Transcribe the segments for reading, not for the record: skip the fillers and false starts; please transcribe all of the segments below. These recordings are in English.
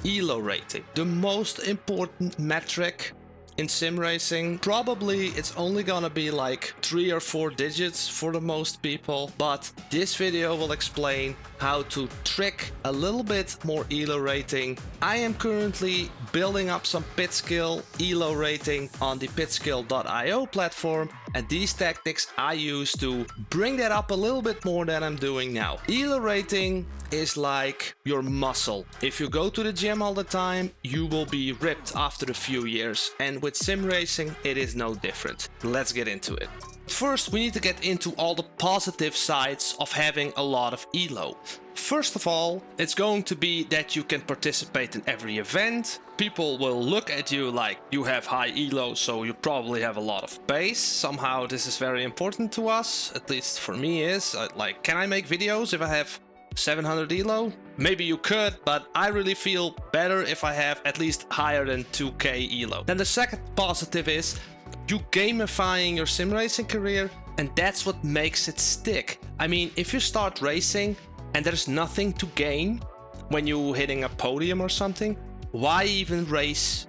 elo rating. The most important metric in sim racing. Probably it's only gonna be like 3 or 4 digits for the most people, but this video will explain how to trick a little bit more elo rating. I am currently building up some Pitskill elo rating on the pitskill.io platform, and these tactics I use to bring that up a little bit more than I'm doing now. Elo rating is like your muscle. If you go to the gym all the time, you will be ripped after a few years, and with sim racing it is no different. Let's get into it. First, we need to get into all the positive sides of having a lot of elo. First of all, it's going to be that you can participate in every event. People will look at you like you have high elo, so you probably have a lot of pace. Somehow this is very important to us, at least for me is. Like, can I make videos if I have 700 elo? Maybe you could, but I really feel better if I have at least higher than 2k elo. Then the second positive is you gamifying your sim racing career, and that's what makes it stick. I mean, if you start racing and there's nothing to gain when you're hitting a podium or something, why even race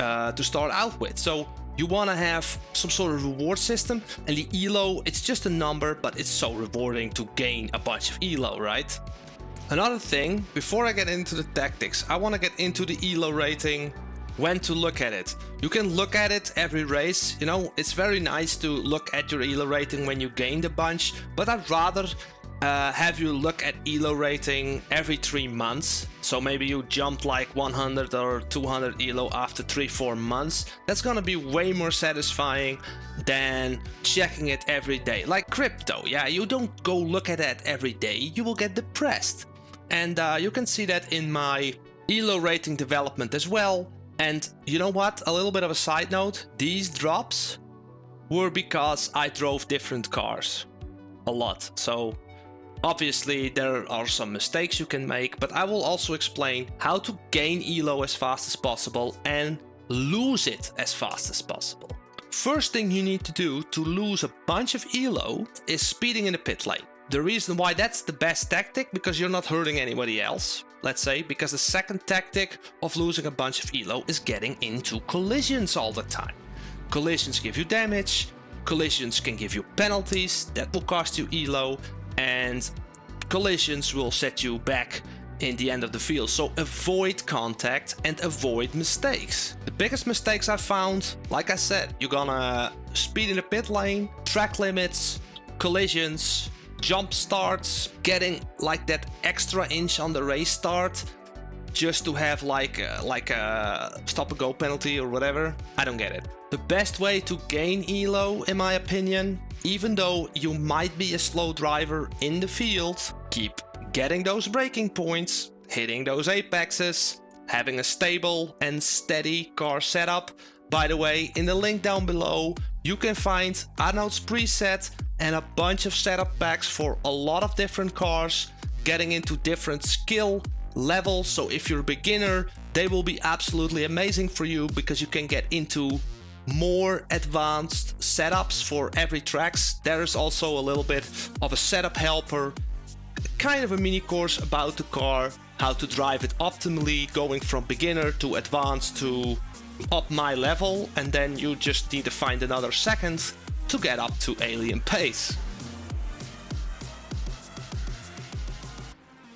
to start out with? So you want to have some sort of reward system, and the elo, it's just a number, but it's so rewarding to gain a bunch of elo, right? Another thing, before I get into the tactics, I want to get into the elo rating, when to look at it. You can look at it every race, you know, it's very nice to look at your elo rating when you gained a bunch, but I'd rather have you look at elo rating every 3 months. So maybe you jumped like 100 or 200 elo after 3-4 months. That's gonna be way more satisfying than checking it every day. Like crypto, yeah, you don't go look at that every day, you will get depressed. And you can see that in my elo rating development as well. And you know what, a little bit of a side note, these drops were because I drove different cars a lot. So obviously there are some mistakes you can make, but I will also explain how to gain elo as fast as possible and lose it as fast as possible. First thing you need to do to lose a bunch of elo is speeding in the pit lane. The reason why that's the best tactic, because you're not hurting anybody else, let's say, because the second tactic of losing a bunch of elo is getting into collisions all the time. Collisions give you damage, collisions can give you penalties, that will cost you elo, and collisions will set you back in the end of the field. So avoid contact and avoid mistakes. The biggest mistakes I found, like I said, you're gonna speed in the pit lane, track limits, collisions, jump starts, getting like that extra inch on the race start just to have like a stop and go penalty or whatever. I don't get it. The best way to gain elo, in my opinion, even though you might be a slow driver in the field, keep getting those braking points, hitting those apexes, having a stable and steady car setup. By the way, in the link down below, you can find Arnout's preset and a bunch of setup packs for a lot of different cars, getting into different skill levels. So if you're a beginner, they will be absolutely amazing for you, because you can get into more advanced setups for every tracks. There is also a little bit of a setup helper, kind of a mini course about the car, how to drive it optimally, going from beginner to advanced to up my level, and then you just need to find another second to get up to alien pace.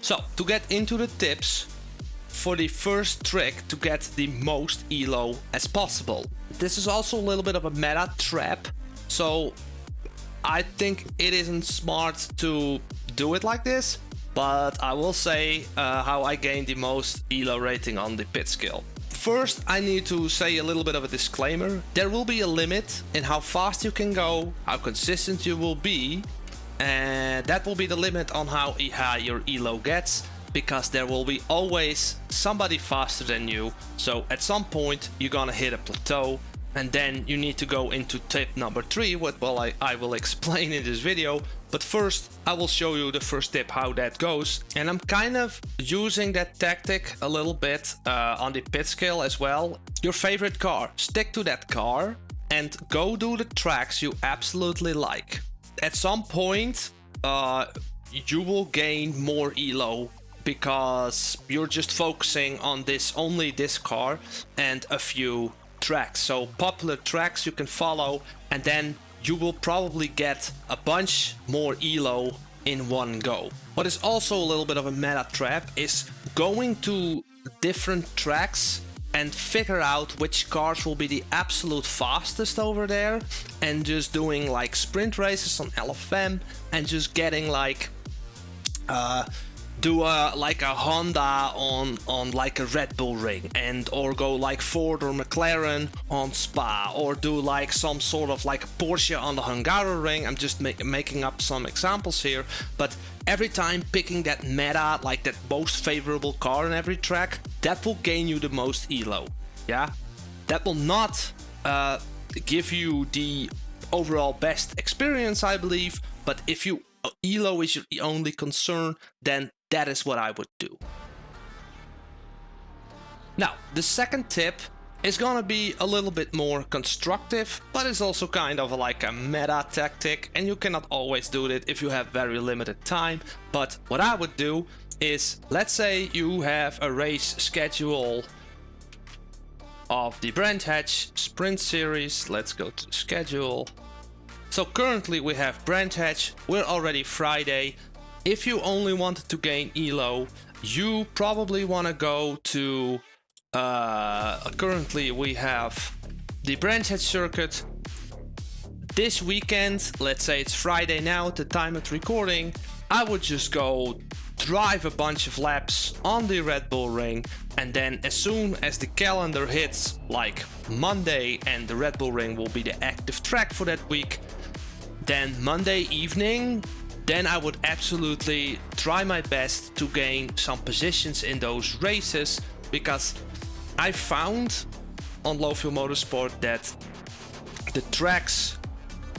So to get into the tips for the first trick to get the most elo as possible. This is also a little bit of a meta trap, so I think it isn't smart to do it like this, but I will say how I gained the most elo rating on the Pitskill. First, I need to say a little bit of a disclaimer. There will be a limit in how fast you can go, how consistent you will be, and that will be the limit on how high your elo gets, because there will be always somebody faster than you. So at some point you're gonna hit a plateau, and then you need to go into tip number 3, what I will explain in this video. But first I will show you the first tip, how that goes, and I'm kind of using that tactic a little bit on the Pitskill as well. Your favorite car, stick to that car and go do the tracks you absolutely like. At some point you will gain more elo because you're just focusing on only this car and a few tracks. So popular tracks you can follow, and then you will probably get a bunch more elo in one go. What is also a little bit of a meta trap is going to different tracks and figure out which cars will be the absolute fastest over there, and just doing like sprint races on LFM and just getting like do like a Honda on like a Red Bull ring, and or go like Ford or McLaren on Spa, or do like some sort of like Porsche on the Hungaroring. I'm just making up some examples here, but every time picking that meta, like that most favorable car in every track, that will gain you the most elo. Yeah, that will not give you the overall best experience, I believe, but if you elo is your only concern, then that is what I would do. Now, the second tip is gonna be a little bit more constructive, but it's also kind of like a meta tactic, and you cannot always do it if you have very limited time. But what I would do is, let's say you have a race schedule of the Branch Hatch Sprint Series. Let's go to the schedule. So currently we have Branch Hatch, we're already Friday. If you only wanted to gain elo, you probably want to go to currently we have the Branch Hatch circuit this weekend. Let's say it's Friday now at the time of recording. I would just go drive a bunch of laps on the Red Bull ring, and then as soon as the calendar hits like Monday and the Red Bull ring will be the active track for that week, then Monday evening, then I would absolutely try my best to gain some positions in those races, because I found on Low Fuel Motorsport that the tracks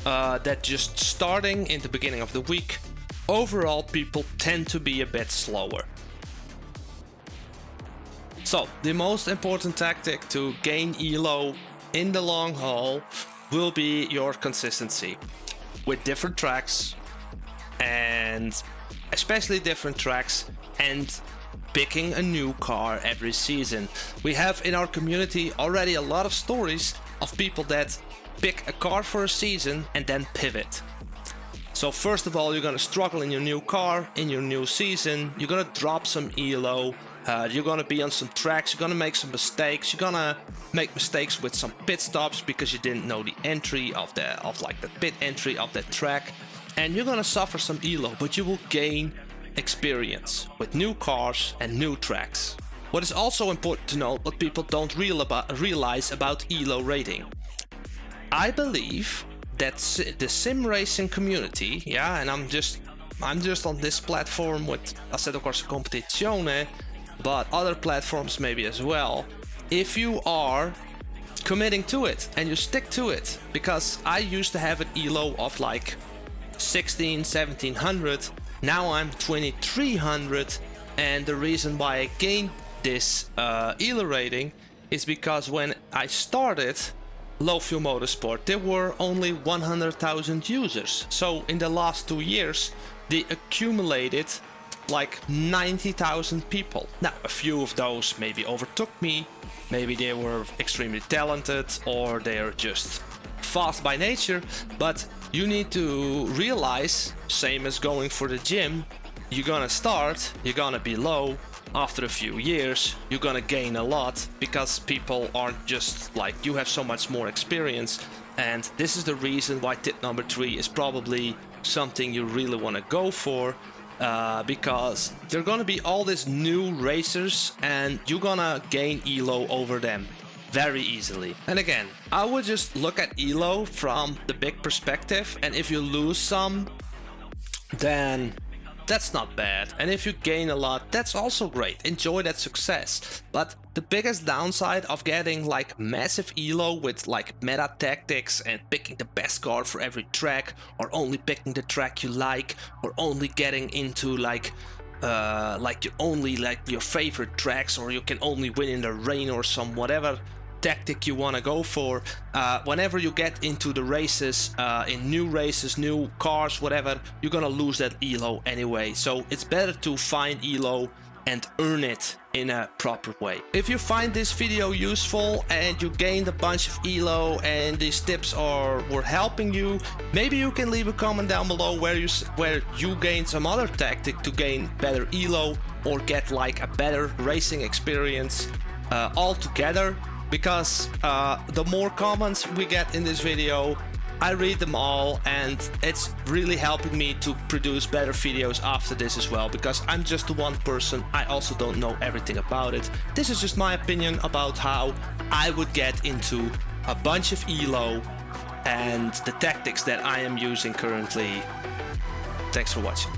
that just starting in the beginning of the week, overall people tend to be a bit slower. So the most important tactic to gain elo in the long haul will be your consistency with different tracks, and especially different tracks, and picking a new car every season. We have in our community already a lot of stories of people that pick a car for a season and then pivot. So first of all, you're gonna struggle in your new car, in your new season, you're gonna drop some elo, you're gonna be on some tracks, you're gonna make some mistakes, you're gonna make mistakes with some pit stops because you didn't know the entry of the pit entry of that track, and you're gonna suffer some elo, but you will gain experience with new cars and new tracks. What is also important to note, what people don't realize about elo rating. I believe that the sim racing community, yeah, and I'm just on this platform with Assetto Corsa Competizione, but other platforms maybe as well. If you are committing to it and you stick to it, because I used to have an elo of like 1700, now I'm 2300, and the reason why I gained this elo rating is because when I started Low Fuel Motorsport, there were only 100,000 users. So in the last 2 years, they accumulated like 90,000 people. Now, a few of those maybe overtook me, maybe they were extremely talented, or they're just fast by nature, but you need to realize, same as going for the gym, you're gonna start, you're gonna be low. After a few years, you're gonna gain a lot, because people aren't just like you, have so much more experience. And this is the reason why tip number 3 is probably something you really want to go for, because there are gonna be all these new racers and you're gonna gain elo over them very easily. And again, I would just look at elo from the big perspective, and if you lose some, then that's not bad, and if you gain a lot, that's also great. Enjoy that success. But the biggest downside of getting like massive elo with like meta tactics and picking the best car for every track, or only picking the track you like, or only getting into like you only like your favorite tracks, or you can only win in the rain, or some whatever tactic you want to go for, whenever you get into the races, in new races, new cars, whatever, you're gonna lose that elo anyway. So it's better to find elo and earn it in a proper way. If you find this video useful and you gained a bunch of elo and these tips were helping you, maybe you can leave a comment down below where you gained some other tactic to gain better elo or get like a better racing experience altogether, because the more comments we get in this video, I read them all, and it's really helping me to produce better videos after this as well, because I'm just the one person. I also don't know everything about it. This is just my opinion about how I would get into a bunch of elo and the tactics that I am using currently. Thanks for watching.